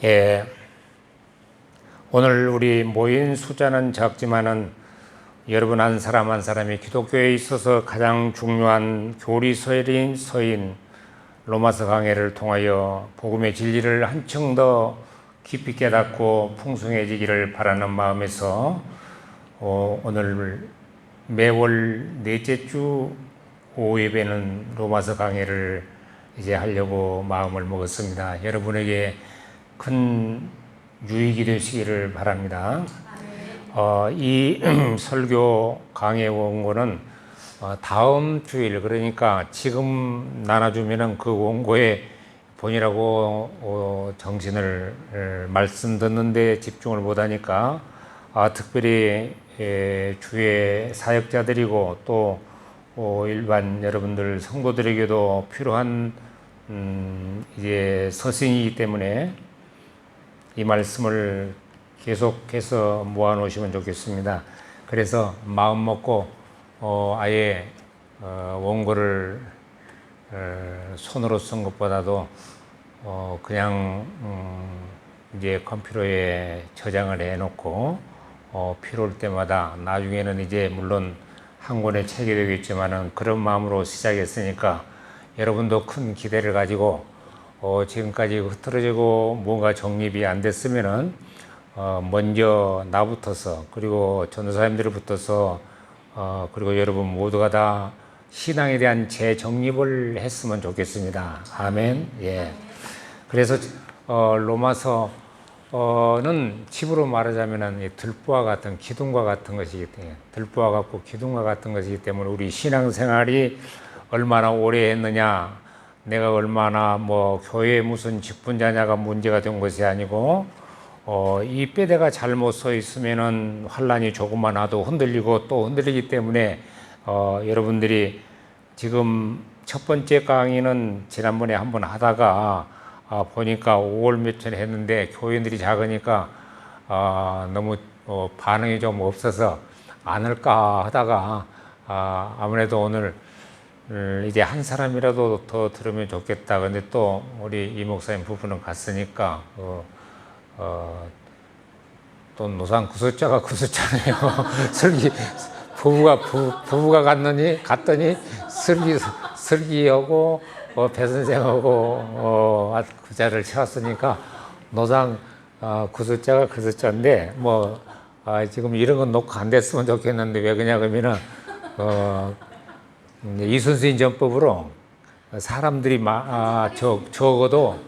예, 오늘 우리 모인 숫자는 적지만은 여러분 한 사람 한 사람이 기독교에 있어서 가장 중요한 교리서인 로마서 강해를 통하여 복음의 진리를 한층 더 깊이 깨닫고 풍성해지기를 바라는 마음에서 오늘 매월 넷째 주 오후 예배는 로마서 강해를 이제 하려고 마음을 먹었습니다. 여러분에게 큰 유익이 되시기를 바랍니다. 이 설교 강해 원고는 다음 주일, 그러니까 지금 나눠주면은 그 원고에 본이라고 정신을 말씀 듣는데 집중을 못하니까 특별히 주의 사역자들이고 또 일반 여러분들 성도들에게도 필요한 이제 서신이기 때문에 이 말씀을 계속해서 모아놓으시면 좋겠습니다. 그래서 마음 먹고 아예 원고를 손으로 쓴 것보다도 그냥 이제 컴퓨터에 저장을 해놓고 필요할 때마다 나중에는 이제 물론 한 권의 책이 되겠지만은 그런 마음으로 시작했으니까 여러분도 큰 기대를 가지고 지금까지 흐트러지고 뭔가 정립이 안 됐으면은 먼저 나부터서 그리고 전도사님들이 붙어서 그리고 여러분 모두가 다 신앙에 대한 재정립을 했으면 좋겠습니다. 아멘. 예. 그래서 로마서는 집으로 말하자면은 들보와 같은 기둥과 같은 것이기 때문에 들보와 같고 기둥과 같은 것이기 때문에 우리 신앙생활이 얼마나 오래 했느냐, 내가 얼마나 교회에 무슨 직분자냐가 문제가 된 것이 아니고 이 뼈대가 잘못 서 있으면은 환란이 조금만 와도 흔들리고 또 흔들리기 때문에 여러분들이 지금 첫 번째 강의는 지난번에 한번 하다가 보니까 5월 며칠 했는데 교인들이 작으니까 너무 반응이 좀 없어서 안 할까 하다가 아무래도 오늘 이제 한 사람이라도 더 들으면 좋겠다. 근데 또 우리 이 목사님 부부는 갔으니까 또 노상 구설자가 구설자네요. 설기 부부가 갔더니 설기하고 배 선생하고 그 자리를 채웠으니까 노상 구설자가 구설자인데 지금 이런 건 녹화 안 됐으면 좋겠는데 왜 그러냐 그러면은 이순신 전법으로 사람들이 적어도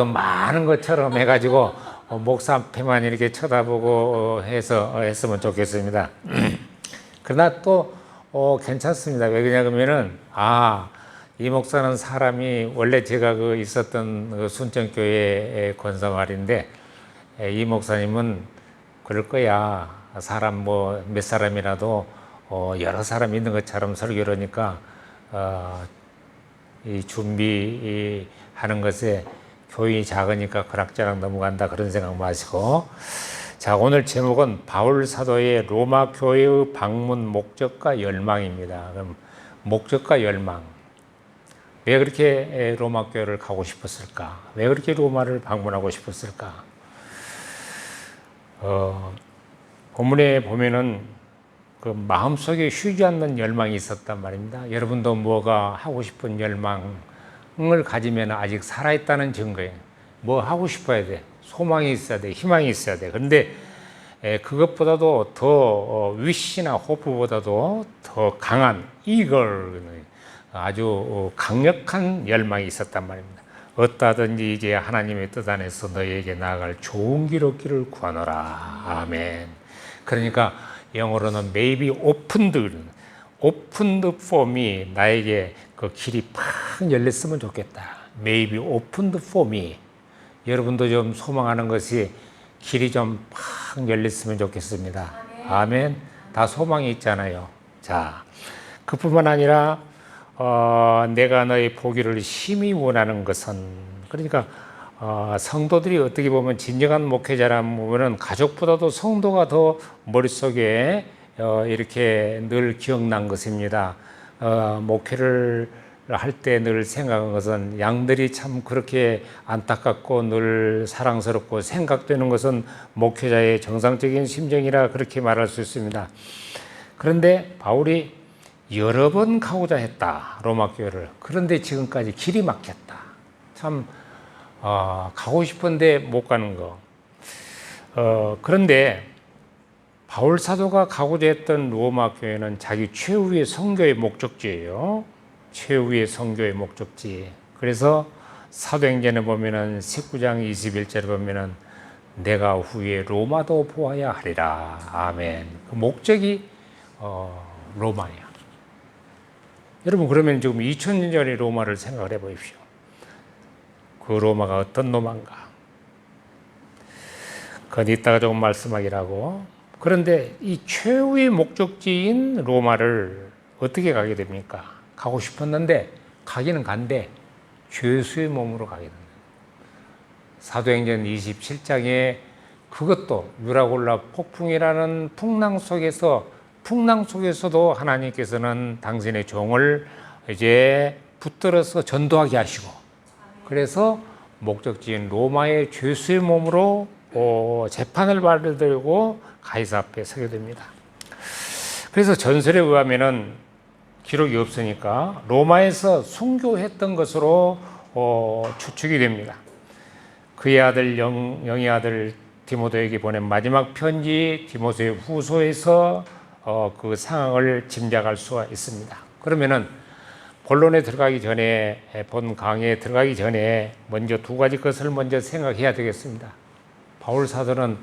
많은 것처럼 해가지고 목사 앞에만 이렇게 쳐다보고 해서 했으면 좋겠습니다. 그러나 또 괜찮습니다. 왜 그러냐 그러면은 이 목사는 사람이 원래 제가 있었던 순천교회 권사말인데 이 목사님은 그럴 거야. 사람 몇 사람이라도 여러 사람 있는 것처럼 설교를 하니까 이 준비하는 것에 교인이 작으니까 그락저락 넘어간다 그런 생각 마시고, 자, 오늘 제목은 바울 사도의 로마 교회의 방문 목적과 열망입니다. 그럼 목적과 열망, 왜 그렇게 로마 교회를 가고 싶었을까? 왜 그렇게 로마를 방문하고 싶었을까? 본문에 보면은 그 마음속에 쉬지 않는 열망이 있었단 말입니다. 여러분도 뭐가 하고 싶은 열망을 가지면 아직 살아있다는 증거예요. 뭐 하고 싶어야 돼. 소망이 있어야 돼. 희망이 있어야 돼. 그런데 그것보다도 더 위시나 호프보다도 더 강한 이걸 아주 강력한 열망이 있었단 말입니다. 어떠하든지 이제 하나님의 뜻 안에서 너에게 나아갈 좋은 길 얻기를 구하노라. 아멘. 그러니까 영어로는 maybe opened for me, 나에게 그 길이 팍 열렸으면 좋겠다. maybe opened for me. 여러분도 좀 소망하는 것이 길이 좀 팍 열렸으면 좋겠습니다. 아멘. 다 소망이 있잖아요. 자, 그뿐만 아니라 내가 너의 보기를 심히 원하는 것은, 그러니까 성도들이 어떻게 보면 진정한 목회자라면 보면은 가족보다도 성도가 더 머릿속에 이렇게 늘 기억난 것입니다. 목회를 할 때 늘 생각한 것은 양들이 참 그렇게 안타깝고 늘 사랑스럽고 생각되는 것은 목회자의 정상적인 심정이라 그렇게 말할 수 있습니다. 그런데 바울이 여러 번 가고자 했다, 로마 교회를. 그런데 지금까지 길이 막혔다. 참 가고 싶은데 못 가는 거. 그런데 바울 사도가 가고자 했던 로마 교회는 자기 최후의 선교의 목적지예요. 최후의 선교의 목적지. 그래서 사도행전에 보면은 19장 21절에 보면은 내가 후에 로마도 보아야 하리라. 아멘. 그 목적이 로마야. 여러분, 그러면 지금 2000년 전의 로마를 생각을 해 보십시오. 그 로마가 어떤 로마인가? 그건 이따가 조금 말씀하기라고. 그런데 이 최후의 목적지인 로마를 어떻게 가게 됩니까? 가고 싶었는데 가기는 간데 죄수의 몸으로 가게 됩니다. 사도행전 27장에 그것도 유라굴라 폭풍이라는 풍랑 속에서도 하나님께서는 당신의 종을 이제 붙들어서 전도하게 하시고, 그래서 목적지인 로마의 죄수의 몸으로 재판을 받들고 가이사 앞에 서게 됩니다. 그래서 전설에 의하면은 기록이 없으니까 로마에서 순교했던 것으로 추측이 됩니다. 그의 아들 영의 아들 디모데에게 보낸 마지막 편지 디모데 후서에서 그 상황을 짐작할 수가 있습니다. 그러면은 본론에 들어가기 전에, 본 강의에 들어가기 전에 먼저 두 가지 것을 먼저 생각해야 되겠습니다. 바울 사도는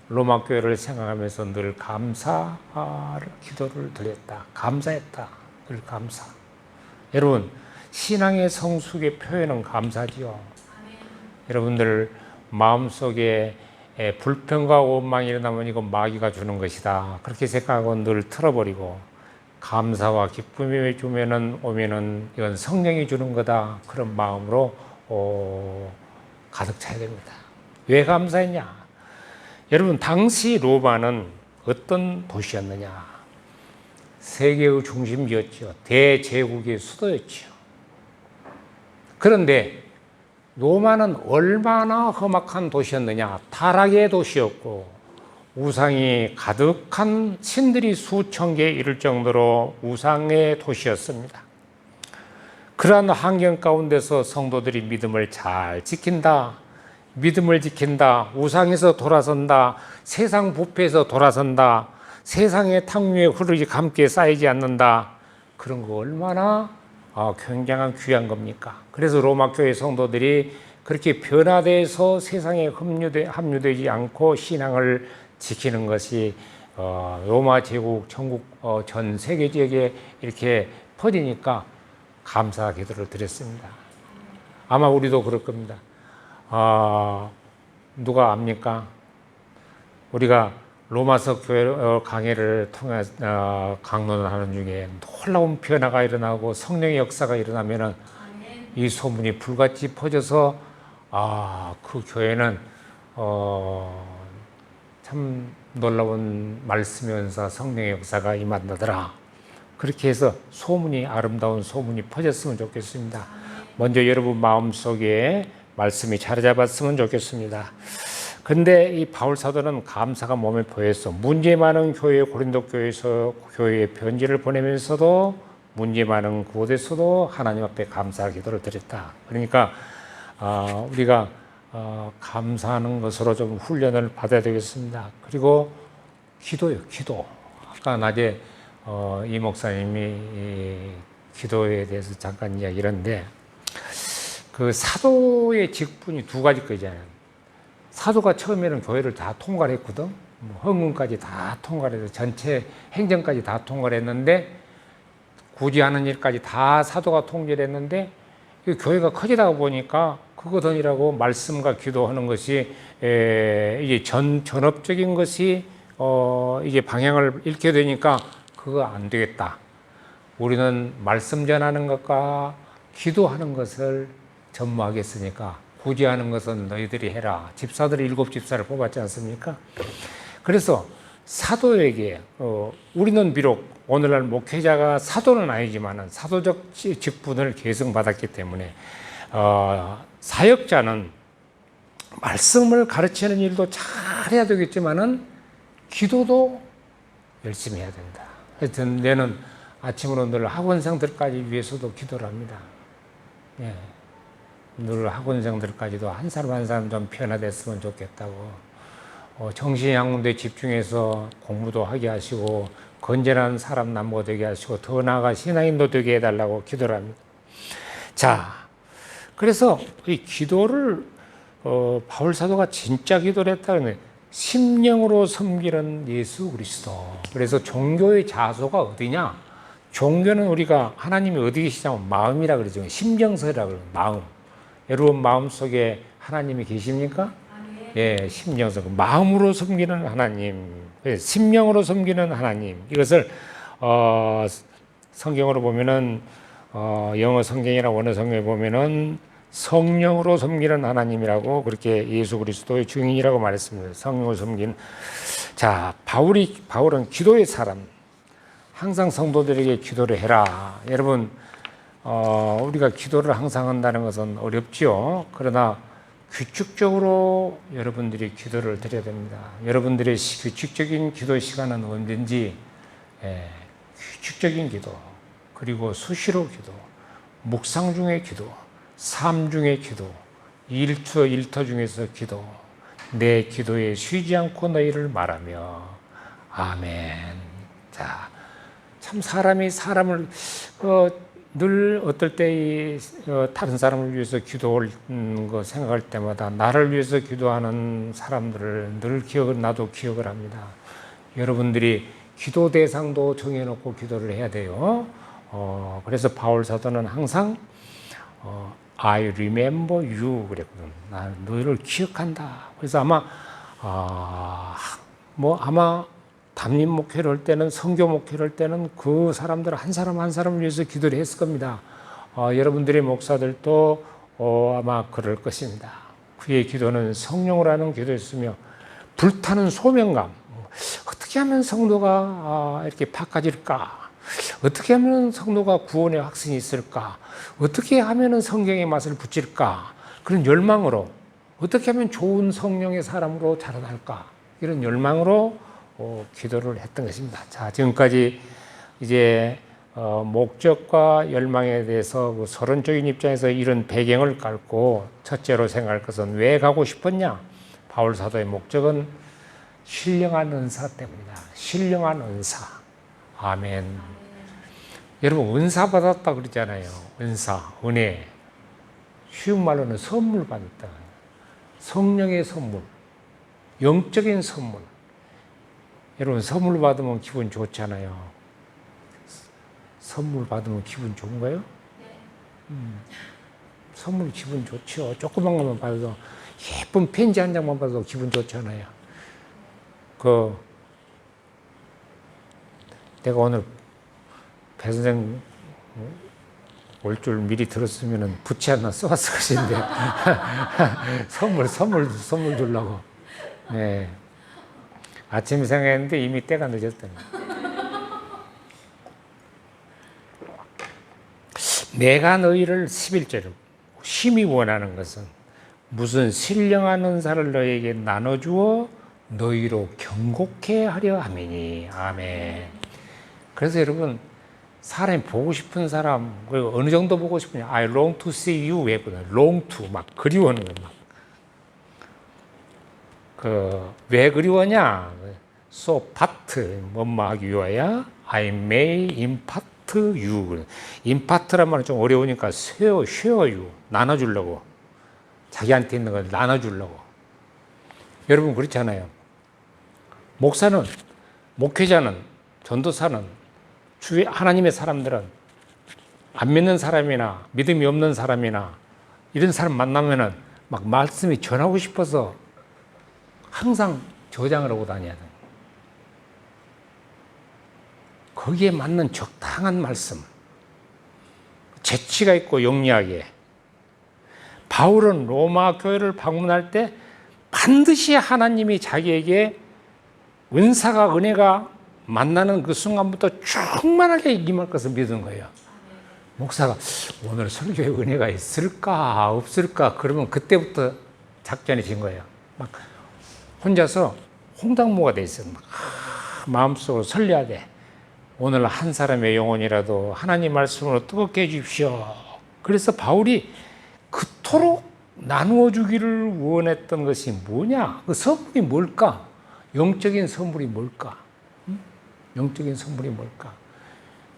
로마 교회를 생각하면서 늘 감사 기도를 드렸다. 감사했다. 늘 감사. 여러분, 신앙의 성숙의 표현은 감사지요. 아멘. 여러분들 마음속에 불평과 원망이 일어나면 이건 마귀가 주는 것이다, 그렇게 생각하고 늘 틀어버리고, 감사와 기쁨이 오면은 이건 성령이 주는 거다, 그런 마음으로 가득 차야 됩니다. 왜 감사했냐? 여러분, 당시 로마는 어떤 도시였느냐? 세계의 중심지였죠. 대제국의 수도였죠. 그런데 로마는 얼마나 험악한 도시였느냐? 타락의 도시였고 우상이 가득한 신들이 수천 개 이를 정도로 우상의 도시였습니다. 그러한 환경 가운데서 성도들이 믿음을 잘 지킨다, 믿음을 지킨다, 우상에서 돌아선다, 세상 부패에서 돌아선다, 세상의 탕류에 흐르지 감기에 쌓이지 않는다, 그런 거 얼마나 굉장한 귀한 겁니까? 그래서 로마 교회 성도들이 그렇게 변화돼서 세상에 합류되지 않고 신앙을 지키는 것이 로마 제국 전국 전 세계 지역에 이렇게 퍼지니까 감사 기도를 드렸습니다. 아마 우리도 그럴 겁니다. 누가 압니까? 우리가 로마서 교회 강해를 통해 강론하는 중에 놀라운 변화가 일어나고 성령의 역사가 일어나면은 이 소문이 불같이 퍼져서 그 교회는 참 놀라운 말씀의 은사, 성령의 역사가 임한다더라, 그렇게 해서 소문이, 아름다운 소문이 퍼졌으면 좋겠습니다. 먼저 여러분 마음속에 말씀이 자리 잡았으면 좋겠습니다. 근데 이 바울 사도는 감사가 몸에 보여서 문제 많은 교회, 고린도 교회에서 교회에 편지를 보내면서도 문제 많은 그곳에서도 하나님 앞에 감사 기도를 드렸다. 그러니까 우리가 감사하는 것으로 좀 훈련을 받아야 되겠습니다. 그리고 기도요, 기도. 아까 낮에 이 목사님이 이 기도에 대해서 잠깐 이야기를 했는데, 그 사도의 직분이 두 가지 거잖아요. 사도가 처음에는 교회를 다 통과를 했거든. 헌금까지 다 통과를 해서 전체 행정까지 다 통과를 했는데, 구제하는 일까지 다 사도가 통제를 했는데, 교회가 커지다 보니까 그거더니라고 말씀과 기도하는 것이 이제 전업적인 것이 이제 방향을 잃게 되니까 그거 안 되겠다. 우리는 말씀 전하는 것과 기도하는 것을 전무하겠으니까 구제하는 것은 너희들이 해라. 집사들이 7 집사를 뽑았지 않습니까? 그래서 사도에게 우리는 비록 오늘날 목회자가 사도는 아니지만 사도적 직분을 계승받았기 때문에 사역자는 말씀을 가르치는 일도 잘해야 되겠지만은 기도도 열심히 해야 된다. 하여튼 내는 아침으로 늘 학원생들까지 위해서도 기도를 합니다. 예. 늘 학원생들까지도 한 사람 한 사람 좀 변화됐으면 좋겠다고. 정신양문에 집중해서 공부도 하게 하시고 건전한 사람 남고 되게 하시고 더 나아가 신앙인도 되게 해달라고 기도를 합니다. 자, 그래서 이 기도를 바울 사도가 진짜 기도를 했다는 심령으로 섬기는 예수 그리스도. 그래서 종교의 자소가 어디냐? 종교는 우리가 하나님이 어디 계시냐면 마음이라 그러죠. 심정서라 그러죠. 마음. 여러분 마음속에 하나님이 계십니까? 예, 심정서. 마음으로 섬기는 하나님, 심령으로 섬기는 하나님. 이것을 성경으로 보면은 영어 성경이나 원어 성경에 보면은 성령으로 섬기는 하나님이라고 그렇게 예수 그리스도의 증인이라고 말했습니다. 성령으로 섬기는. 자, 바울은 기도의 사람. 항상 성도들에게 기도를 해라. 여러분, 우리가 기도를 항상 한다는 것은 어렵지요. 그러나 규칙적으로 여러분들이 기도를 드려야 됩니다. 여러분들의 규칙적인 기도 시간은 언제든지 규칙적인 기도, 그리고 수시로 기도, 묵상 중의 기도, 삶 중의 기도, 일터 중에서 기도, 내 기도에 쉬지 않고 너희를 말하며 아멘. 자, 참 사람이 사람을 늘 어떨 때 다른 사람을 위해서 기도를 생각할 때마다 나를 위해서 기도하는 사람들을 늘 나도 기억을 합니다. 여러분들이 기도 대상도 정해놓고 기도를 해야 돼요. 그래서 바울 사도는 항상 I remember you 그랬거든. 나 너희를 기억한다. 그래서 아마 담임 목회를 할 때는, 선교 목회를 할 때는 그 사람들 한 사람 한 사람을 위해서 기도를 했을 겁니다. 여러분들의 목사들도 아마 그럴 것입니다. 그의 기도는 성령으로 하는 기도였으며 불타는 소명감. 어떻게 하면 성도가 이렇게 바꿔질까? 어떻게 하면 성도가 구원의 확신이 있을까? 어떻게 하면 성경의 맛을 붙일까? 그런 열망으로, 어떻게 하면 좋은 성령의 사람으로 자라날까? 이런 열망으로 기도를 했던 것입니다. 자, 지금까지 이제 목적과 열망에 대해서 그 서론적인 입장에서 이런 배경을 깔고 첫째로 생각할 것은 왜 가고 싶었냐? 바울 사도의 목적은 신령한 은사 때문이다. 신령한 은사. 아멘. 여러분 은사 받았다 그러잖아요. 은사, 은혜. 쉬운 말로는 선물 받았다. 성령의 선물, 영적인 선물. 여러분 선물 받으면 기분 좋잖아요. 선물 받으면 기분 좋은가요? 선물 기분 좋죠. 조그만 것만 받아도, 예쁜 편지 한 장만 받아도 기분 좋잖아요. 내가 오늘 배 선생 올 줄 미리 들었으면 부채 하나 써왔을 것인데 선물 주려고. 네. 아침 생각했는데 이미 때가 늦었더니. 내가 너희를 11절로 심히 원하는 것은 무슨 신령한 은사를 너희에게 나눠주어 너희로 경고케 하려 함이니. 아멘. 그래서 여러분, 사람이 보고 싶은 사람, 그리고 어느 정도 보고 싶으냐? I long to see you. 왜 그러냐? long to, 막 그리워하는 거 막. 왜 그리워냐? So part, 뭐뭐 하기 위하여 I may impart you. impart란 말은 좀 어려우니까 share you. 나눠주려고. 자기한테 있는 걸 나눠주려고. 여러분 그렇잖아요. 목사는, 목회자는, 전도사는, 주위 하나님의 사람들은 안 믿는 사람이나 믿음이 없는 사람이나 이런 사람 만나면은 막 말씀이 전하고 싶어서 항상 저장을 하고 다녀야 돼요. 거기에 맞는 적당한 말씀, 재치가 있고 영리하게. 바울은 로마 교회를 방문할 때 반드시 하나님이 자기에게 은혜가 만나는 그 순간부터 충만하게 임할 것을 믿은 거예요. 목사가 오늘 설교에 은혜가 있을까 없을까 그러면 그때부터 작전이 진 거예요. 막 혼자서 홍당무가 돼 있어요. 막 마음속으로 설레야 돼. 오늘 한 사람의 영혼이라도 하나님 말씀으로 뜨겁게 해주십시오. 그래서 바울이 그토록 나누어 주기를 원했던 것이 뭐냐? 그 선물이 뭘까? 영적인 선물이 뭘까? 영적인 선물이 뭘까?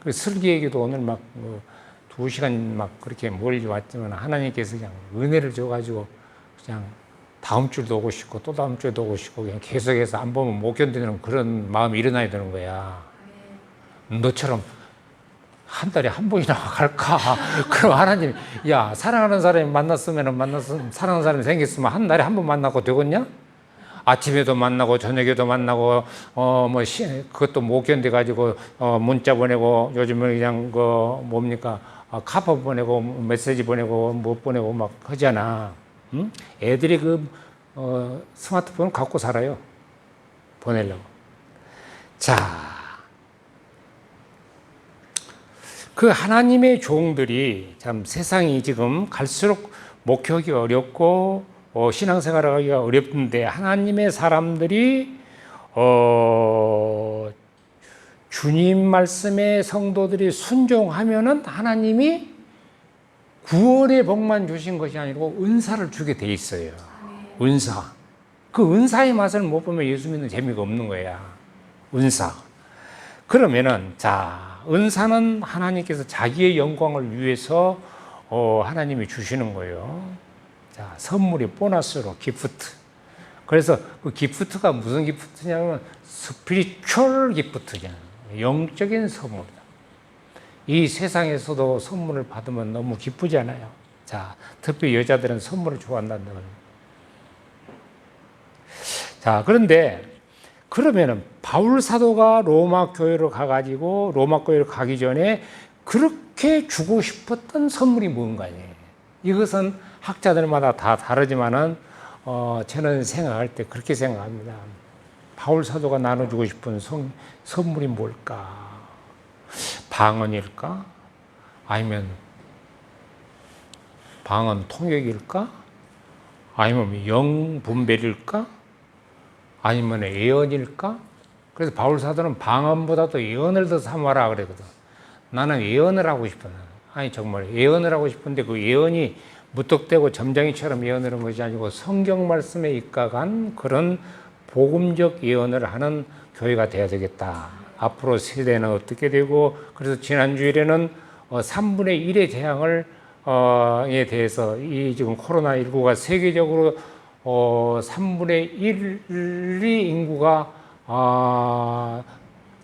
그 설계에게도 오늘 막 2시간 막 그렇게 멀리 왔지만 하나님께서 그냥 은혜를 줘가지고 그냥 다음 주도 오고 싶고 또 다음 주에도 오고 싶고 그냥 계속해서 안 보면 못 견디는 그런 마음이 일어나야 되는 거야. 너처럼 한 달에 한 번이나 갈까? 그럼 하나님, 야, 사랑하는 사람이 만났으면 사랑하는 사람이 생겼으면 한 달에 한 번 만나고 되겠냐? 아침에도 만나고 저녁에도 만나고 그것도 못 견뎌 가지고 문자 보내고 요즘은 그냥 뭡니까? 카파 보내고 메시지 보내고 못 보내고 막 하잖아. 응? 애들이 스마트폰 갖고 살아요. 보내려고. 자, 그 하나님의 종들이 참 세상이 지금 갈수록 목회하기가 어렵고 신앙생활을 하기가 어렵는데 하나님의 사람들이 주님 말씀에 성도들이 순종하면은 하나님이 구원의 복만 주신 것이 아니고 은사를 주게 돼 있어요. 은사. 그 은사의 맛을 못 보면 예수 믿는 재미가 없는 거야. 은사. 그러면은 자, 은사는 하나님께서 자기의 영광을 위해서 하나님이 주시는 거예요. 자, 선물이 보너스로 기프트. 그래서 그 기프트가 무슨 기프트냐면 스피리추얼 기프트잖아요. 영적인 선물이다. 이 세상에서도 선물을 받으면 너무 기쁘잖아요. 자, 특히 여자들은 선물을 좋아한다는 거예요. 자, 그러면은 바울 사도가 로마 교회로 가가지고 로마 교회로 가기 전에 그렇게 주고 싶었던 선물이 뭔가요? 이것은 학자들마다 다 다르지만은 저는 생각할 때 그렇게 생각합니다. 바울 사도가 나눠주고 싶은 선물이 뭘까? 방언일까? 아니면 방언 통역일까? 아니면 영분별일까? 아니면 예언일까? 그래서 바울 사도는 방언보다도 예언을 더 삼아라 그러거든. 나는 예언을 하고 싶어. 아니 정말 예언을 하고 싶은데 그 예언이 무턱대고 점쟁이처럼 예언을 한 것이 아니고 성경 말씀에 입각한 그런 복음적 예언을 하는 교회가 돼야 되겠다. 앞으로 세대는 어떻게 되고, 그래서 지난 주일에는 3분의 1의 재앙을 에 대해서 이 지금 코로나19가 세계적으로 3분의 1이 인구가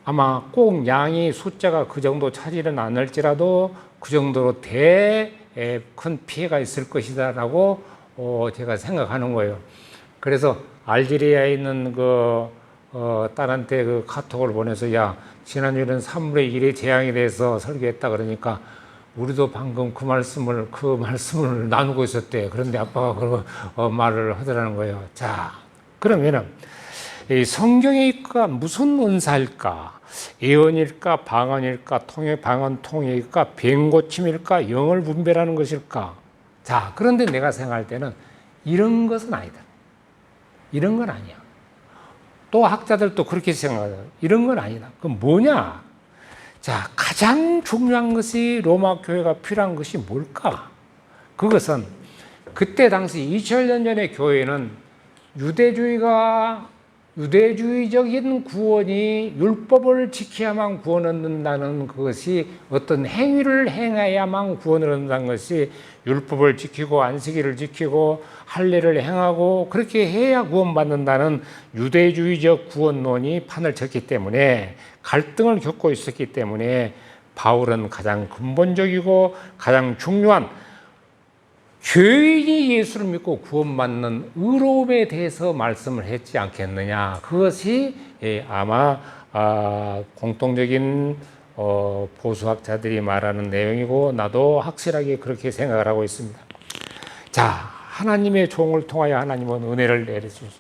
아마 꼭 양이 숫자가 그 정도 차지는 않을지라도 그 정도로 큰 피해가 있을 것이다라고 제가 생각하는 거예요. 그래서 알제리아에 있는 딸한테 그 카톡을 보내서 야, 지난주에는 3분의 1의 재앙에 대해서 설교했다 그러니까 우리도 방금 그 말씀을 나누고 있었대. 그런데 아빠가 그 말을 하더라는 거예요. 자, 그러면은 이 성경일까 무슨 은사일까? 예언일까? 방언일까? 방언 통역일까? 병 고침일까? 영을 분별하는 것일까? 자, 그런데 내가 생각할 때는 이런 것은 아니다. 이런 건 아니야. 또 학자들도 그렇게 생각해요. 이런 건 아니다. 그럼 뭐냐? 자, 가장 중요한 것이 로마 교회가 필요한 것이 뭘까? 그것은 그때 당시 2000년 전의 교회는 유대주의적인 구원이 율법을 지켜야만 구원을 얻는다는 것이 어떤 행위를 행해야만 구원을 얻는다는 것이 율법을 지키고 안식일을 지키고 할례를 행하고 그렇게 해야 구원받는다는 유대주의적 구원론이 판을 쳤기 때문에 갈등을 겪고 있었기 때문에 바울은 가장 근본적이고 가장 중요한 죄인이 예수를 믿고 구원받는 의로움에 대해서 말씀을 했지 않겠느냐. 그것이 아마 공통적인 보수학자들이 말하는 내용이고 나도 확실하게 그렇게 생각을 하고 있습니다. 자, 하나님의 종을 통하여 하나님은 은혜를 내려주십니다.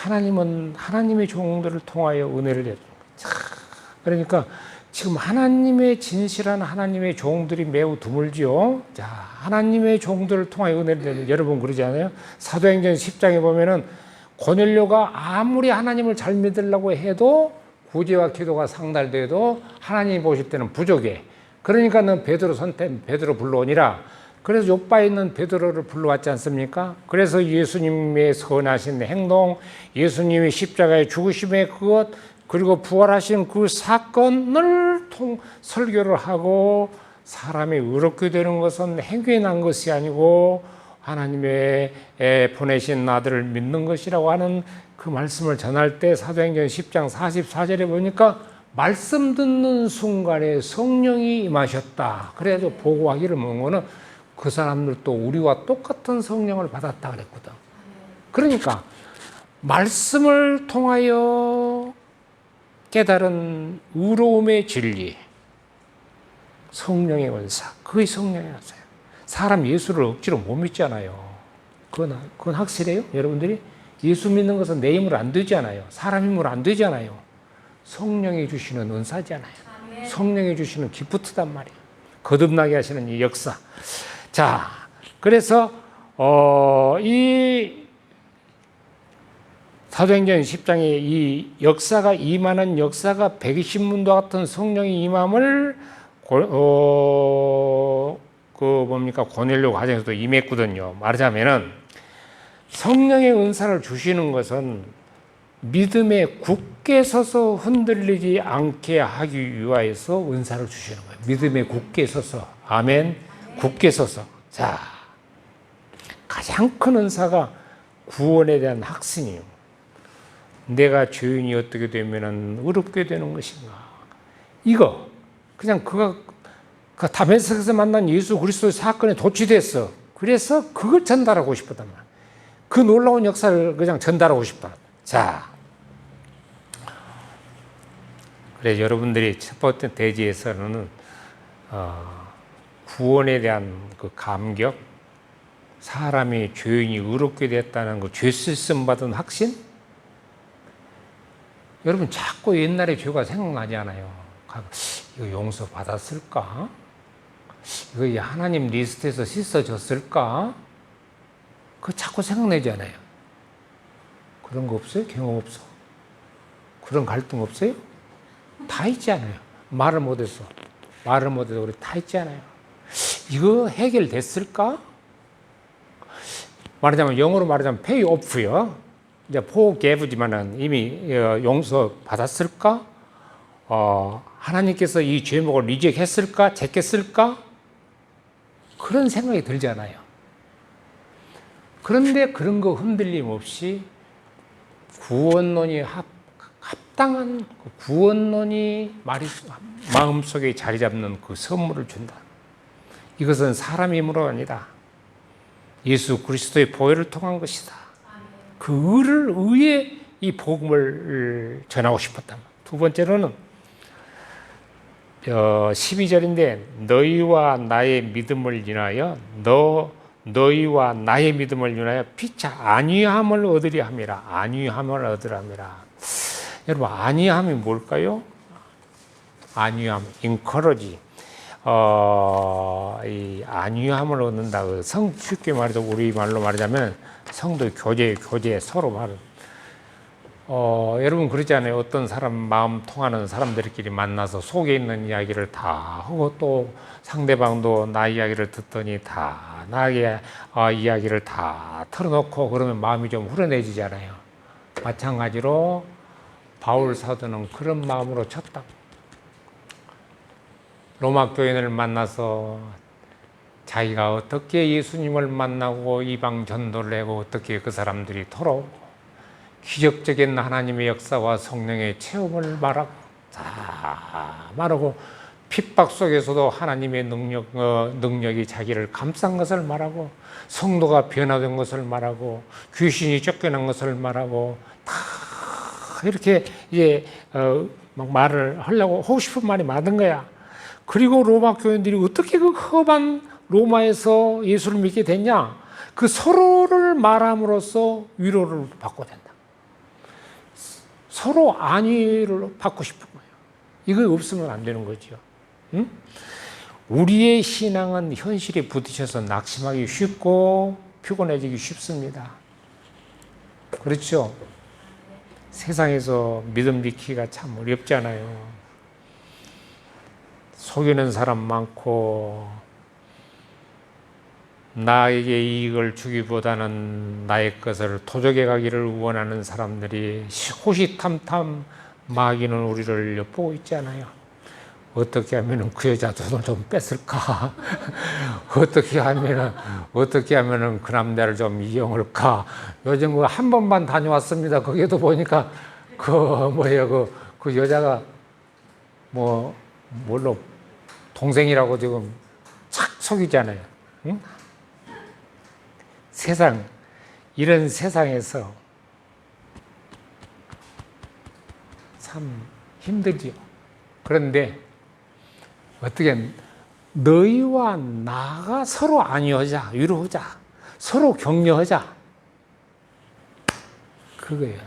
하나님은 하나님의 종들을 통하여 은혜를 내주는 거예요. 그러니까 지금 하나님의 진실한 하나님의 종들이 매우 드물지요. 자, 하나님의 종들을 통하여 은혜를 내는, 여러분 그러지 않아요? 사도행전 10장에 보면은 고넬료가 아무리 하나님을 잘 믿으려고 해도 구제와 기도가 상달돼도 하나님이 보실 때는 부족해. 그러니까 넌 베드로 베드로 불러오니라. 그래서 요바에 있는 베드로를 불러왔지 않습니까? 그래서 예수님의 선하신 행동, 예수님의 십자가의 죽으심의 그것, 그리고 부활하신 그 사건을 설교를 하고 사람이 의롭게 되는 것은 행위에 난 것이 아니고 하나님의 보내신 아들을 믿는 것이라고 하는 그 말씀을 전할 때 사도행전 10장 44절에 보니까 말씀 듣는 순간에 성령이 임하셨다. 그래서 보고하기를 먹은 거는 그 사람들도 우리와 똑같은 성령을 받았다 그랬거든. 그러니까 말씀을 통하여 깨달은 의로움의 진리, 성령의 은사, 그게 성령의 은사예요. 사람 예수를 억지로 못 믿잖아요. 그건 확실해요? 여러분들이? 예수 믿는 것은 내 힘으로 안 되잖아요. 사람 힘으로 안 되잖아요. 성령이 주시는 은사잖아요. 성령이 주시는 기프트단 말이에요. 거듭나게 하시는 이 역사. 자, 그래서 이 사도행전 10장에 이 역사가 임하는 역사가 120문도 같은 성령이 임함을 고넬료 과정에서도 임했거든요. 말하자면은 성령의 은사를 주시는 것은 믿음에 굳게 서서 흔들리지 않게 하기 위하여서 은사를 주시는 거예요. 믿음에 굳게 서서. 아멘. 굳게 서서. 자, 가장 큰 은사가 구원에 대한 확신이에요. 내가 죄인이 어떻게 되면 의롭게 되는 것인가. 이거 그냥 그가 다메섹에서 만난 예수 그리스도의 사건에 도취됐어. 그래서 그걸 전달하고 싶었단 말이야. 그 놀라운 역사를 그냥 전달하고 싶다. 자, 그래 여러분들이 첫 번째 대지에서는 구원에 대한 그 감격, 사람이 죄인이 의롭게 됐다는 그 죄 씻음 받은 확신. 여러분 자꾸 옛날의 죄가 생각나지 않아요? 이거 용서 받았을까? 이거 하나님 리스트에서 씻어졌을까? 그거 자꾸 생각나지 않아요? 그런 거 없어요? 경험 없어? 그런 갈등 없어요? 다 있지 않아요? 말을 못해서 우리 다 있지 않아요? 이거 해결됐을까? 말하자면 영어로 말하자면 pay off요. 이제 forgive지만은 이미 용서 받았을까? 하나님께서 이 죄목을 리젝했을까? 제꼈을까? 그런 생각이 들잖아요. 그런데 그런 거 흔들림 없이 구원론이 합당한 구원론이 마음속에 자리 잡는 그 선물을 준다. 이것은 사람 힘으로 아니다. 예수 그리스도의 보혈을 통한 것이다. 그 의에 이 복음을 전하고 싶었다. 두 번째로는 12절인데 너희와 나의 믿음을 인하여 너희와 나의 믿음을 인하여 피차 안위함을 얻으려 함이라. 안위함을 얻으려 함이라. 여러분 안위함이 뭘까요? 안위함, encourage. 이 안위함을 얻는다. 쉽게 말해서 우리 말로 말하자면 성도 교제 서로 말은. 여러분 그러지 않아요? 어떤 사람 마음 통하는 사람들끼리 만나서 속에 있는 이야기를 다 하고 또 상대방도 나 이야기를 듣더니 다 나의 이야기를 다 털어놓고 그러면 마음이 좀 후련해지잖아요. 마찬가지로 바울 사도는 그런 마음으로 쳤다. 로마 교인을 만나서 자기가 어떻게 예수님을 만나고 이방 전도를 하고 어떻게 그 사람들이 토록 기적적인 하나님의 역사와 성령의 체험을 말하고 핍박 속에서도 하나님의 능력이 자기를 감싼 것을 말하고 성도가 변화된 것을 말하고 귀신이 쫓겨난 것을 말하고 다 이렇게 이제 막 말을 하고 싶은 말이 많은 거야. 그리고 로마 교인들이 어떻게 그 험한 로마에서 예수를 믿게 됐냐? 그 서로를 말함으로써 위로를 받고 된다. 서로 안위를 받고 싶은 거예요. 이거 없으면 안 되는 거죠. 응? 우리의 신앙은 현실에 부딪혀서 낙심하기 쉽고 피곤해지기 쉽습니다. 그렇죠? 세상에서 믿음 지키기가 참 어렵잖아요. 속이는 사람 많고 나에게 이익을 주기보다는 나의 것을 도적해 가기를 원하는 사람들이 호시탐탐 마귀는 우리를 엿보고 있잖아요. 어떻게 하면 그 여자 돈을 좀 뺏을까? 어떻게 하면 그 남자를 좀 이용할까? 요즘 한 번만 다녀왔습니다. 거기도 보니까 그 여자가 뭘로 동생이라고 지금 착 속이잖아요. 응? 이런 세상에서 참 힘들죠. 그런데 어떻게 너희와 나가 서로 안위하자, 위로하자, 서로 격려하자. 그거예요.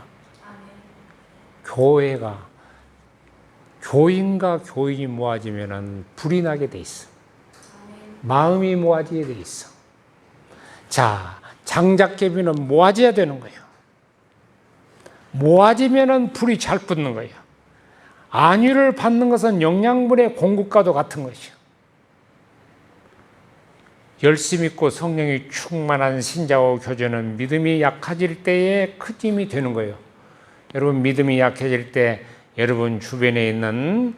교인과 교인이 모아지면 불이 나게 돼 있어. 마음이 모아지게 돼 있어. 자, 장작개비는 모아져야 되는 거예요. 모아지면 불이 잘 붙는 거예요. 안위를 받는 것은 영양분의 공급과도 같은 것이요. 열심 있고 성령이 충만한 신자와 교제는 믿음이 약해질 때에 큰 힘이 되는 거예요. 여러분, 믿음이 약해질 때 여러분 주변에 있는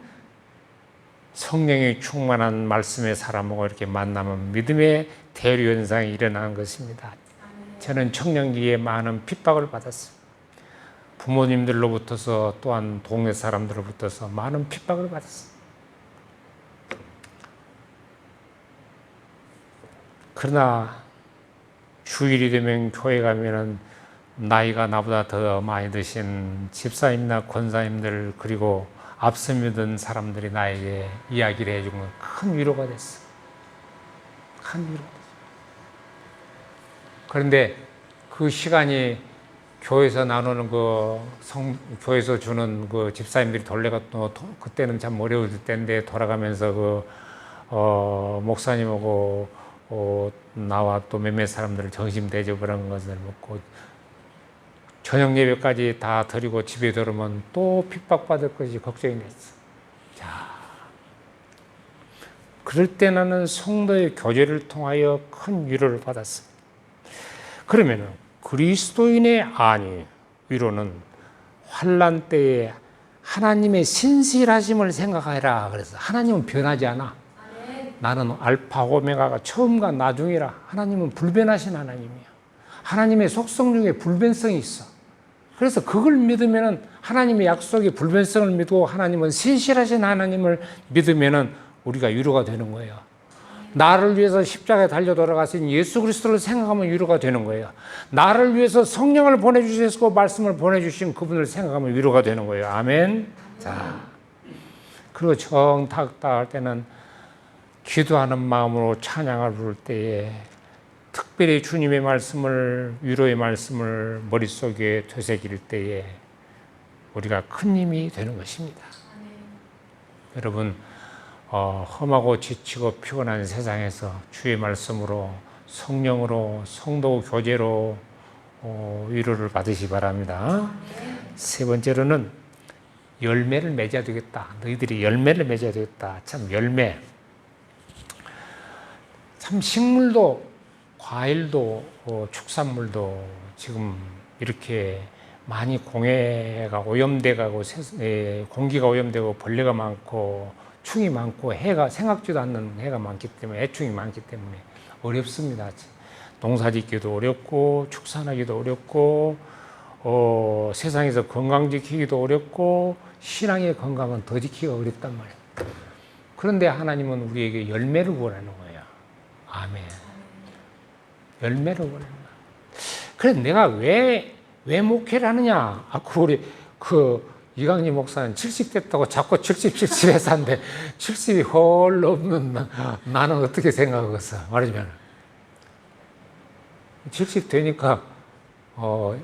성령이 충만한 말씀의 사람하고 이렇게 만나면 믿음의 대류 현상이 일어나는 것입니다. 저는 청년기에 많은 핍박을 받았습니다. 부모님들로부터서 또한 동네 사람들로부터서 많은 핍박을 받았습니다. 그러나 주일이 되면 교회 가면은 나이가 나보다 더 많이 드신 집사님이나 권사님들 그리고 앞서 믿은 사람들이 나에게 이야기를 해준 건 큰 위로가 됐어. 큰 위로가 됐어. 그런데 그 시간이 교회에서 나누는 교회에서 주는 집사님들이 돌려가 또 그때는 참 어려울 때인데 돌아가면서 목사님하고 나와 또 몇몇 사람들을 점심 대접을 한 것을 먹고 저녁 예배까지 다 드리고 집에 들어오면 또 핍박받을 것이 걱정이 됐어. 자, 그럴 때 나는 성도의 교제를 통하여 큰 위로를 받았습니다. 그러면은 그리스도인의 안위, 위로는 환난 때에 하나님의 신실하심을 생각하라. 그래서 하나님은 변하지 않아. 나는 알파 오메가가 처음과 나중이라. 하나님은 불변하신 하나님이야. 하나님의 속성 중에 불변성이 있어. 그래서 그걸 믿으면 하나님의 약속의 불변성을 믿고 하나님은 신실하신 하나님을 믿으면 우리가 위로가 되는 거예요. 나를 위해서 십자가에 달려 돌아가신 예수 그리스도를 생각하면 위로가 되는 거예요. 나를 위해서 성령을 보내주셨고 말씀을 보내주신 그분을 생각하면 위로가 되는 거예요. 아멘. 자, 그리고 정탁탁할 때는 기도하는 마음으로 찬양을 부를 때에 특별히 주님의 말씀을, 위로의 말씀을 머릿속에 되새길 때에 우리가 큰 힘이 되는 것입니다. 여러분, 험하고 지치고 피곤한 세상에서 주의 말씀으로, 성령으로, 성도 교제로 위로를 받으시 바랍니다. 세 번째로는 열매를 맺어야 되겠다. 너희들이 열매를 맺어야 되겠다. 참 열매. 참 식물도 과일도 축산물도 지금 이렇게 많이 공해가 오염돼가고 공기가 오염되고 벌레가 많고 충이 많고 생각지도 않는 해가 많기 때문에 해충이 많기 때문에 어렵습니다. 농사짓기도 어렵고 축산하기도 어렵고 세상에서 건강 지키기도 어렵고 신앙의 건강은 더 지키기가 어렵단 말이에요. 그런데 하나님은 우리에게 열매를 원하는 거예요. 아멘. 열매를 원하는 거예요. 그래서 내가 왜 목회를 하느냐? 우리 이강림 목사는 70 됐다고 자꾸 70 해서 하는데 70이 헐 없는 나는 어떻게 생각하겠어? 말하자면 70 되니까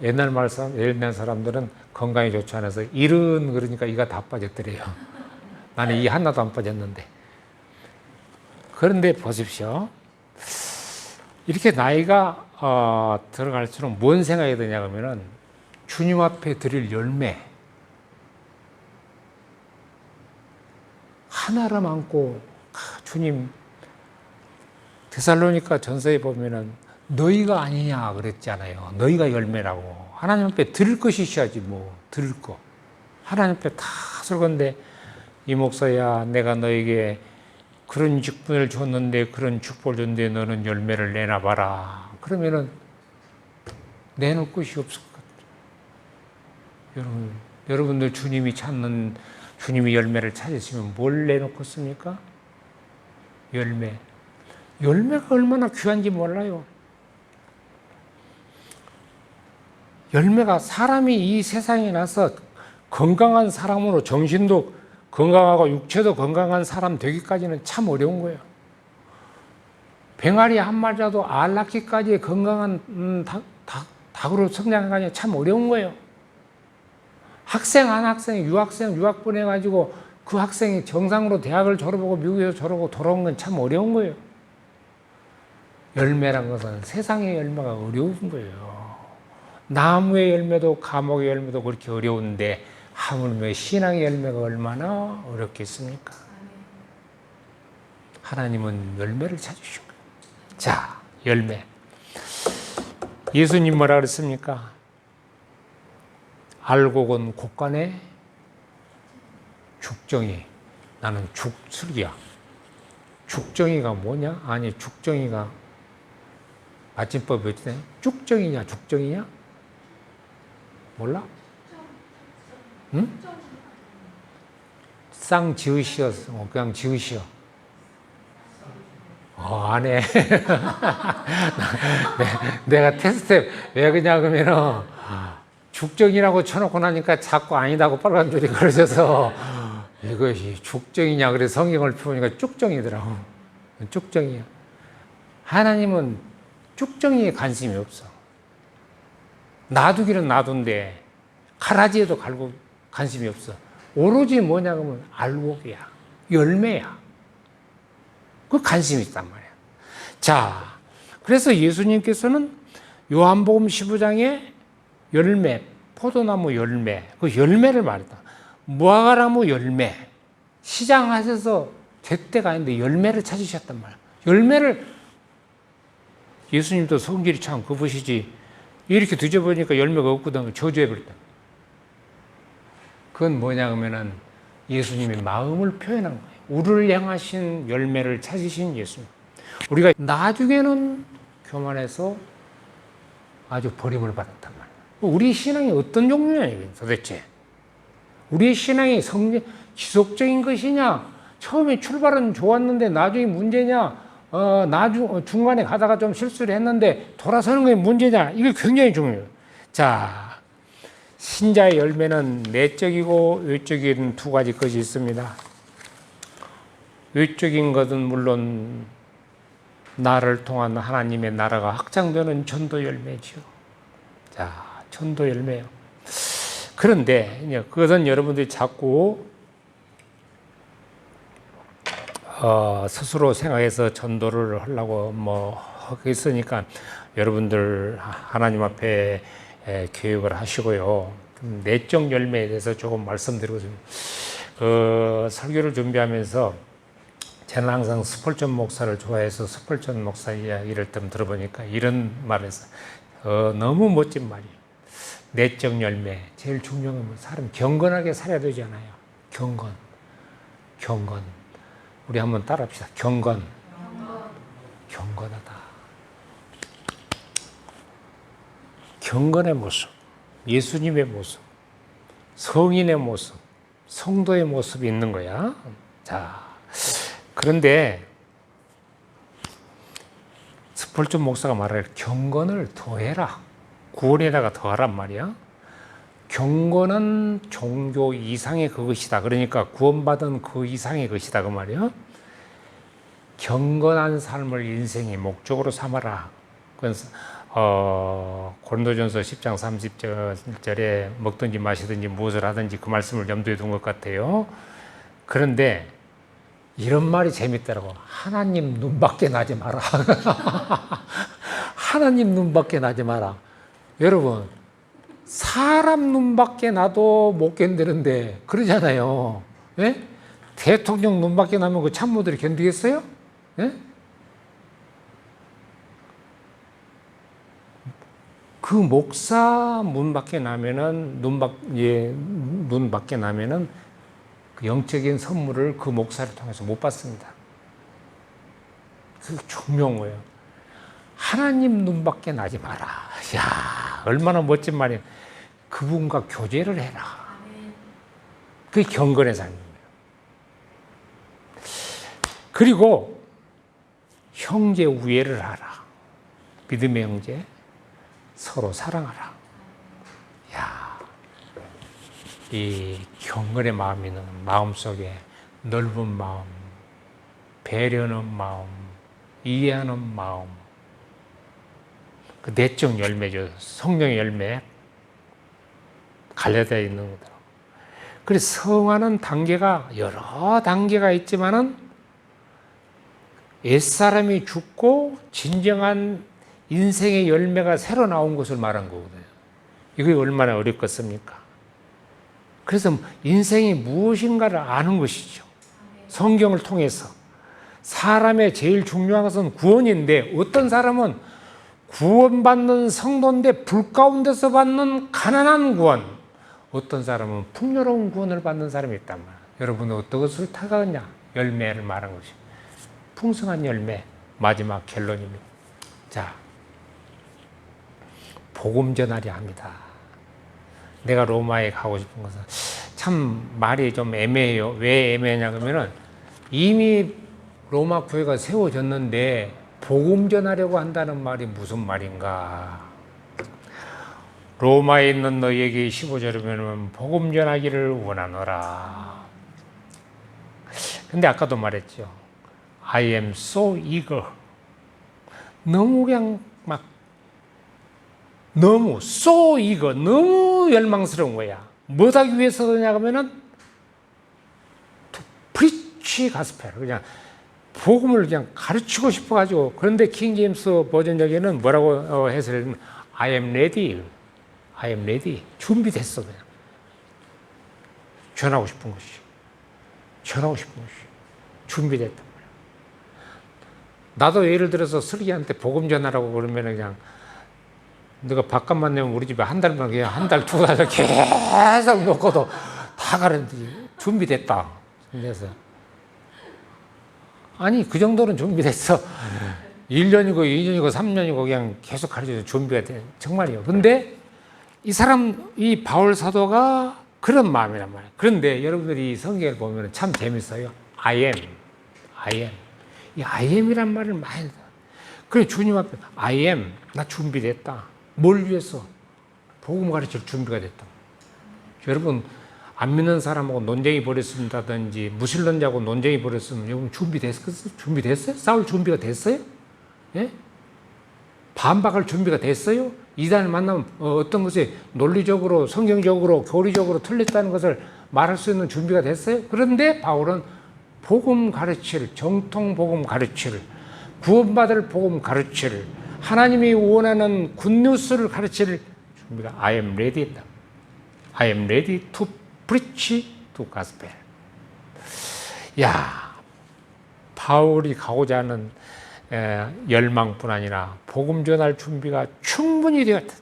옛날 사람들은 건강이 좋지 않아서 일은 그러니까 이가 다 빠졌더래요. 나는 이 하나도 안 빠졌는데. 그런데 보십시오. 이렇게 나이가 들어갈수록 뭔 생각이 드냐 하면은 주님 앞에 드릴 열매 하나를 안고 주님 데살로니가 전서에 보면은 너희가 아니냐 그랬잖아요. 너희가 열매라고. 하나님 앞에 드릴 것이 있어야지 뭐 드릴 거. 하나님 앞에 다 설건데 이 목사야 내가 너에게 그런 직분을 줬는데 그런 축복을 줬는데 너는 열매를 내놔봐라. 그러면은 내놓을 것이 없을 것 같아요. 여러분들 주님이 찾는 주님이 열매를 찾으시면 뭘 내놓겠습니까? 열매. 열매가 얼마나 귀한지 몰라요. 열매가 사람이 이 세상에 나서 건강한 사람으로 정신도 건강하고 육체도 건강한 사람 되기까지는 참 어려운 거예요. 병아리 한 마리라도 알 낳기까지 건강한 닭으로 성장하기가 참 어려운 거예요. 학생 한 학생이 유학 보내가지고 그 학생이 정상으로 대학을 졸업하고 미국에서 졸업하고 돌아온 건 참 어려운 거예요. 열매란 것은 세상의 열매가 어려운 거예요. 나무의 열매도 감옥의 열매도 그렇게 어려운데 하물며 신앙의 열매가 얼마나 어렵겠습니까? 하나님은 열매를 찾으신 거예요. 자, 열매. 예수님 뭐라 그랬습니까? 알곡은 곡간에 죽정이. 나는 죽슬기야. 죽정이가 뭐냐? 아니 죽정이가 맞춤법이 어떻게 쭉정이냐 죽정이냐? 몰라? 응? 쌍 지으시어 그냥 지으시어. 안 해. 내가 테스트 왜 그러냐 그러면은 죽정이라고 쳐놓고 나니까 자꾸 아니다고 빨간 줄이 그려져서 이것이 죽정이냐 그래서 성경을 펴보니까 쭉정이더라고. 쭉정이야. 하나님은 쭉정이에 관심이 없어. 놔두기는 놔둔데 가라지에도 갈고 관심이 없어. 오로지 뭐냐 그러면 알곡이야. 열매야. 그 관심이 있단 말이야. 자, 그래서 예수님께서는 요한복음 15장에 열매, 포도나무 열매, 그 열매를 말했다. 무화과나무 열매. 시장하셔서 제때가 아닌데 열매를 찾으셨단 말이야. 열매를 예수님도 성질이 참 급으시지. 이렇게 뒤져보니까 열매가 없거든. 저주해버렸다. 그건 뭐냐 하면은 예수님의 마음을 표현한 거예요. 우리를 향하신 열매를 찾으신 예수님. 우리가 나중에는 교만해서 아주 버림을 받았단 말이에요. 우리 신앙이 어떤 종류냐 이게 도대체. 우리의 신앙이 지속적인 것이냐? 처음에 출발은 좋았는데 나중에 문제냐? 중간에 가다가 좀 실수를 했는데 돌아서는 게 문제냐? 이게 굉장히 중요해요. 자, 신자의 열매는 내적이고 외적인 두 가지 것이 있습니다. 외적인 것은 물론 나를 통한 하나님의 나라가 확장되는 전도 열매죠. 자, 전도 열매요. 그런데 그것은 여러분들이 자꾸 스스로 생각해서 전도를 하려고 하겠으니까 여러분들 하나님 앞에 교육을 하시고요. 내적 열매에 대해서 조금 말씀드리고 싶습니다. 설교를 준비하면서 저는 항상 스펄전 목사를 좋아해서 스펄전 목사 이야기를 좀 들어보니까 이런 말을 했어요. 너무 멋진 말이에요. 내적 열매. 제일 중요한 건 사람 경건하게 살아야 되잖아요. 경건. 우리 한번 따라합시다. 경건하다. 경건의 모습, 예수님의 모습, 성인의 모습, 성도의 모습이 있는 거야. 자, 그런데 스펄전 목사가 말할 경건을 더해라. 구원에다가 더하란 말이야. 경건은 종교 이상의 그것이다. 그러니까 구원받은 그 이상의 것이다. 그 말이야. 경건한 삶을 인생의 목적으로 삼아라. 그건 고린도전서 10장 30절에 먹든지 마시든지 무엇을 하든지 그 말씀을 염두에 둔 것 같아요. 그런데 이런 말이 재밌더라고. 하나님 눈밖에 나지 마라. 하나님 눈밖에 나지 마라. 여러분, 사람 눈밖에 나도 못 견디는데 그러잖아요. 예? 대통령 눈밖에 나면 그 참모들이 견디겠어요? 예? 그 목사 눈밖에 나면은 눈밖에 나면은 그 영적인 선물을 그 목사를 통해서 못 받습니다. 그게 중요한 거예요. 하나님 눈밖에 나지 마라. 야, 얼마나 멋진 말이야. 그분과 교제를 해라. 그게 경건의 삶입니다. 그리고 형제 우애를 하라. 믿음의 형제 서로 사랑하라. 야, 이 경건의 마음이 있는 마음속에 넓은 마음, 배려하는 마음, 이해하는 마음, 그 내적 열매죠. 성령의 열매 갈려져 있는 거다. 그래서 성화는 단계가 여러 단계가 있지만은 옛사람이 죽고 진정한 인생의 열매가 새로 나온 것을 말한 거거든요. 이게 얼마나 어렵겠습니까? 그래서 인생이 무엇인가를 아는 것이죠. 성경을 통해서. 사람의 제일 중요한 것은 구원인데 어떤 사람은 구원받는 성도인데 불 가운데서 받는 가난한 구원, 어떤 사람은 풍요로운 구원을 받는 사람이 있단 말이에요. 여러분은 어떤 것을 타가느냐? 열매를 말한 것입니다. 풍성한 열매, 마지막 결론입니다. 자, 복음 전하려 합니다. 내가 로마에 가고 싶은 것은 참 말이 좀 애매해요. 왜 애매하냐 그러면은 이미 로마 교회가 세워졌는데 복음 전하려고 한다는 말이 무슨 말인가? 로마에 있는 너희에게 15절에 보면 복음 전하기를 원하노라. 근데 아까도 말했죠. I am so eager. 너무 그냥 막 너무 so eager, 너무 열망스러운 거야. 뭐 하기 위해서 그러냐 하면은 to preach gospel. 그냥 복음을 그냥 가르치고 싶어 가지고. 그런데 킹 제임스 버전역에는 뭐라고 해석하면 I am ready. I am ready. 준비됐어 그냥. 전하고 싶은 것이. 전하고 싶은 것이. 준비됐단 말이야. 나도 예를 들어서 슬기한테 복음 전하라고 그러면 그냥 너가 밥값만 내면 우리 집에 한 달만 그냥 한 달, 두 달 계속 놓고도 다 가는데 준비됐다. 그래서 아니 그 정도는 준비됐어. 1년이고 2년이고 3년이고 그냥 계속 가르쳐서 준비가 돼. 정말이요. 근데 이 사람, 이 바울 사도가 그런 마음이란 말이에요. 그런데 여러분들이 성경을 보면 참 재밌어요. I am. 이 I am이란 말을 많이 그래 주님 앞에 I am. 나 준비됐다. 뭘 위해서? 복음 가르칠 준비가 됐다. 여러분 안 믿는 사람하고 논쟁이 벌였습니다든지 무신론자하고 논쟁이 벌였으면 여러분 준비됐어요? 싸울 준비가 됐어요? 예? 반박할 준비가 됐어요? 이단을 만나면 어떤 것이 논리적으로 성경적으로 교리적으로 틀렸다는 것을 말할 수 있는 준비가 됐어요? 그런데 바울은 복음 가르칠, 정통 복음 가르칠, 구원받을 복음 가르칠, 하나님이 원하는 굿뉴스를 가르칠 준비가 I am ready. I am ready to preach to gospel. 야, 바울이 가고자 하는 열망뿐 아니라 복음 전할 준비가 충분히 되었다.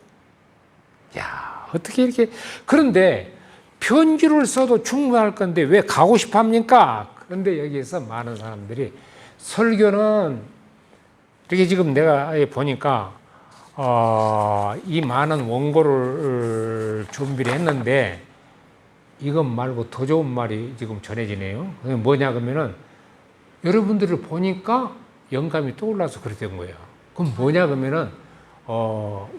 야, 어떻게 이렇게. 그런데 편지를 써도 충분할 건데 왜 가고 싶어 합니까? 그런데 여기에서 많은 사람들이 설교는 이렇게 지금 내가 보니까 이 많은 원고를 준비를 했는데 이것 말고 더 좋은 말이 지금 전해지네요. 그게 뭐냐 그러면은 여러분들을 보니까 영감이 떠올라서 그렇게 된 거예요. 그럼 뭐냐 그러면은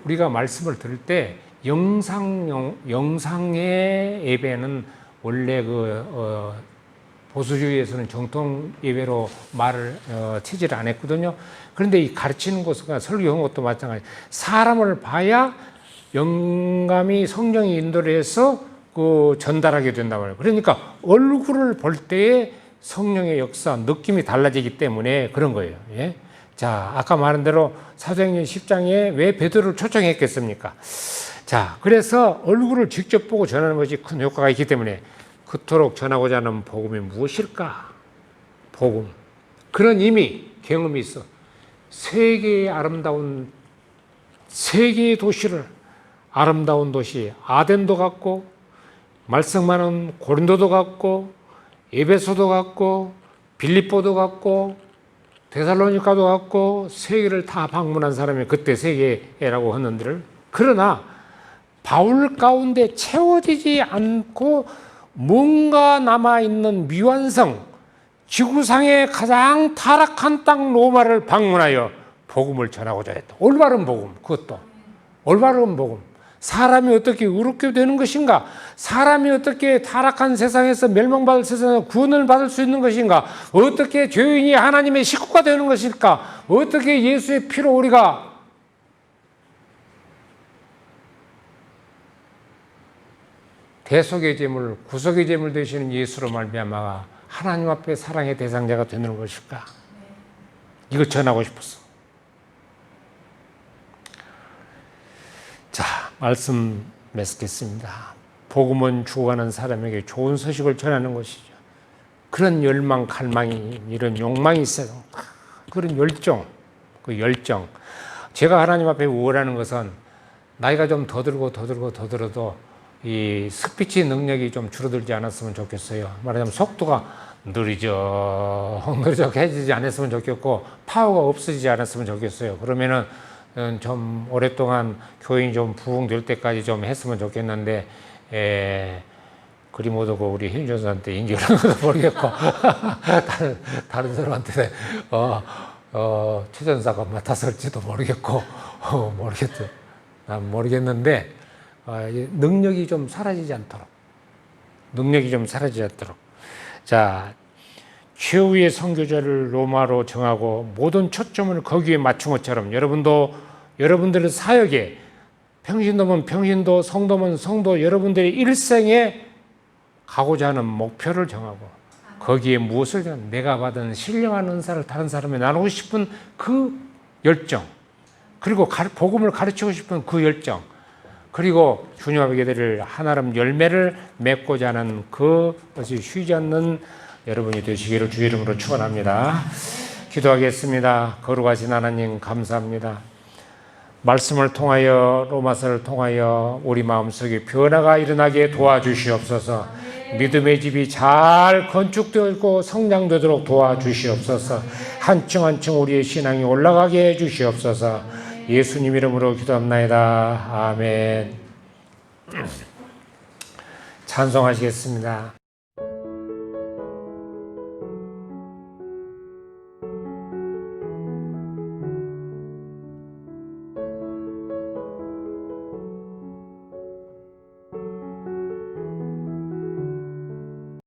우리가 말씀을 들을 때 영상의 예배는 원래 보수주의에서는 정통 예배로 말을 체질을 안 했거든요. 그런데 이 가르치는 것과 설교한 것도 마찬가지. 사람을 봐야 영감이 성령이 인도를 해서 그 전달하게 된단 말이에요. 그러니까 얼굴을 볼 때에 성령의 역사, 느낌이 달라지기 때문에 그런 거예요. 예? 자, 아까 말한 대로 사도행전 10장에 왜 베드로를 초청했겠습니까? 자, 그래서 얼굴을 직접 보고 전하는 것이 큰 효과가 있기 때문에 그토록 전하고자 하는 복음이 무엇일까? 복음. 그런 의미, 경험이 있어. 세계의 아름다운, 세계의 도시를, 아름다운 도시, 아덴도 같고, 말씀 많은 고린도도 같고, 에베소도 같고, 빌립보도 같고, 데살로니가도 같고, 세계를 다 방문한 사람이 그때 세계라고 하는들. 그러나 바울 가운데 채워지지 않고 뭔가 남아있는 미완성, 지구상의 가장 타락한 땅 로마를 방문하여 복음을 전하고자 했다. 올바른 복음, 그것도. 올바른 복음. 사람이 어떻게 의롭게 되는 것인가? 사람이 어떻게 타락한 세상에서 멸망받을 세상에서 구원을 받을 수 있는 것인가? 어떻게 죄인이 하나님의 식구가 되는 것일까? 어떻게 예수의 피로 우리가 대속의 제물, 구속의 제물 되시는 예수로 말미암아 하나님 앞에 사랑의 대상자가 되는 것일까? 이거 전하고 싶었어. 자, 말씀 맺겠습니다. 복음은 죽어가는 사람에게 좋은 소식을 전하는 것이죠. 그런 열망, 갈망이, 이런 욕망이 있어요. 그런 열정, 그 열정. 제가 하나님 앞에 우월하는 것은 나이가 좀 더 들어도 이 스피치 능력이 좀 줄어들지 않았으면 좋겠어요. 말하자면 속도가 느리적해지지 않았으면 좋겠고 파워가 없어지지 않았으면 좋겠어요. 그러면은 좀 오랫동안 교인이 좀 부흥될 때까지 좀 했으면 좋겠는데 그리 못하고 우리 현준선한테 인기하는 것도 모르겠고 다른 사람한테 최전사가 맡았을지도 모르겠고 모르겠죠. 난 모르겠는데 능력이 좀 사라지지 않도록 자, 최후의 선교자를 로마로 정하고 모든 초점을 거기에 맞춘 것처럼 여러분들의 사역에 평신도면 평신도, 성도면 성도, 여러분들의 일생에 가고자 하는 목표를 정하고 거기에 무엇을 내가 받은 신령한 은사를 다른 사람에 나누고 싶은 그 열정, 그리고 복음을 가르치고 싶은 그 열정, 그리고 주님 앞에 드릴 하나름 열매를 맺고자 하는 그것이 쉬지 않는 여러분이 되시기를 주의 이름으로 축원합니다. 기도하겠습니다. 거룩하신 하나님 감사합니다. 말씀을 통하여 로마서를 통하여 우리 마음속에 변화가 일어나게 도와주시옵소서. 믿음의 집이 잘 건축되고 성장되도록 도와주시옵소서. 한층 한층 우리의 신앙이 올라가게 해주시옵소서. 예수님 이름으로 기도합나이다. 아멘. 찬송하시겠습니다.